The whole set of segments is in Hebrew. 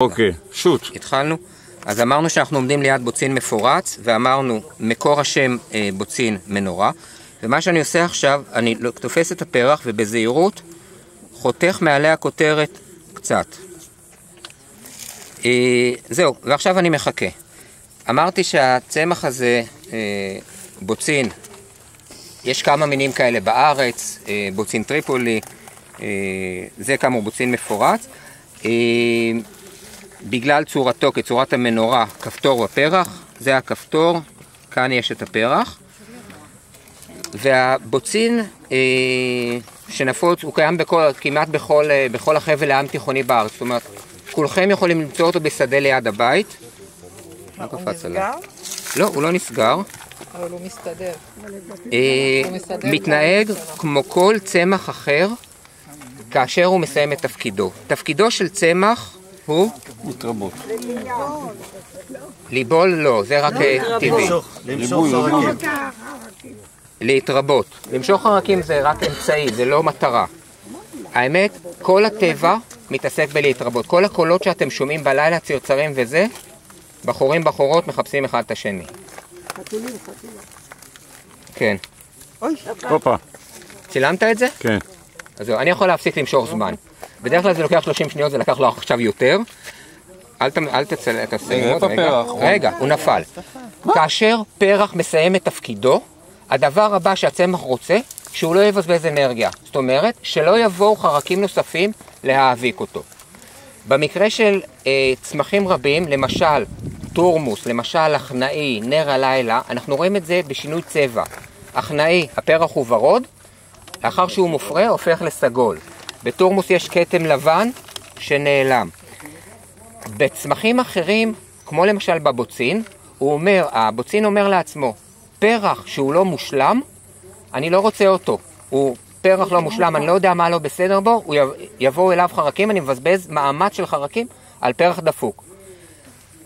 אוקיי, שוט. התחלנו. אז אמרנו שאנחנו עומדים ליד בוצין מפורץ, ואמרנו מקור השם בוצין מנורה. ומה שאני עושה עכשיו, אני תופס את הפרח ובזהירות חותך מעלי הכותרת קצת. זהו, ועכשיו אני מחכה. אמרתי שהצמח הזה, בוצין, יש כמה מינים כאלה בארץ, בוצין טריפולי, זה כאמור בוצין מפורץ. בגלל צורתו, כצורת המנורה, כפתור בפרח, זה הכפתור, כאן יש את הפרח. והבוצין שנפוץ הוא קיים כמעט בכל החבל הים תיכוני בארץ. זאת אומרת, כולכם יכולים למצוא אותו בשדה ליד הבית. הוא נסגר? לא, הוא לא נסגר. אבל הוא מסתדר. מתנהג כמו כל צמח אחר כאשר הוא מסיים את תפקידו. תפקידו של צמח הוא? להתרבות. ליבול לא, זה רק טבעי. למשוך חרקים. להתרבות. למשוך חרקים זה רק אמצעי, זה לא מטרה. האמת, כל הטבע מתעסק בלהתרבות. כל הקולות שאתם שומעים בלילה, צרצרים וזה, בחורים בחורות מחפשים אחד את השני. כן. הופה. צילמת את זה? כן. אז זהו, אני יכול להפסיק למשוך זמן. בדרך כלל זה לוקח 30 שניות, זה לקח לו עכשיו יותר. אל תצלם את הסיימות. רגע, הוא נפל. כאשר פרח מסיים את תפקידו, הדבר הבא שהצמח רוצה, שהוא לא יבזבז אנרגיה. זאת אומרת, שלא יבואו חרקים נוספים להאביק אותו. במקרה של צמחים רבים, למשל תורמוס, למשל אחנאי, נר הלילה, אנחנו רואים את זה בשינוי צבע. אחנאי, הפרח הוא ורוד, לאחר שהוא מופרה, הופך לסגול. בתורמוס יש כתם לבן שנעלם. בצמחים אחרים, כמו למשל בבוצין, הבוצין אומר לעצמו, פרח שהוא לא מושלם, אני לא רוצה אותו. הוא פרח לא מושלם, אני לא יודע מה לא בסדר בו, יבואו אליו חרקים, אני מבזבז מאמץ של חרקים על פרח דפוק.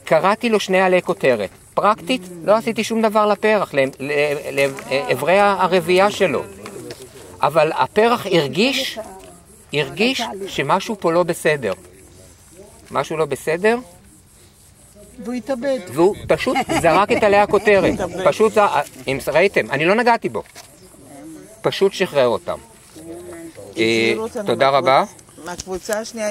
קראתי לו 2 עלי כותרת. פרקטית, לא עשיתי שום דבר לפרח, לעברי הרבייה שלו. אבל הפרח הרגיש שמשהו פה לא בסדר. משהו לא בסדר. והוא התאבד. והוא פשוט זרק את עלי הכותרת. פשוט, אם ראיתם, אני לא נגעתי בו. פשוט שחרר אותם. תודה רבה. מהקבוצה השנייה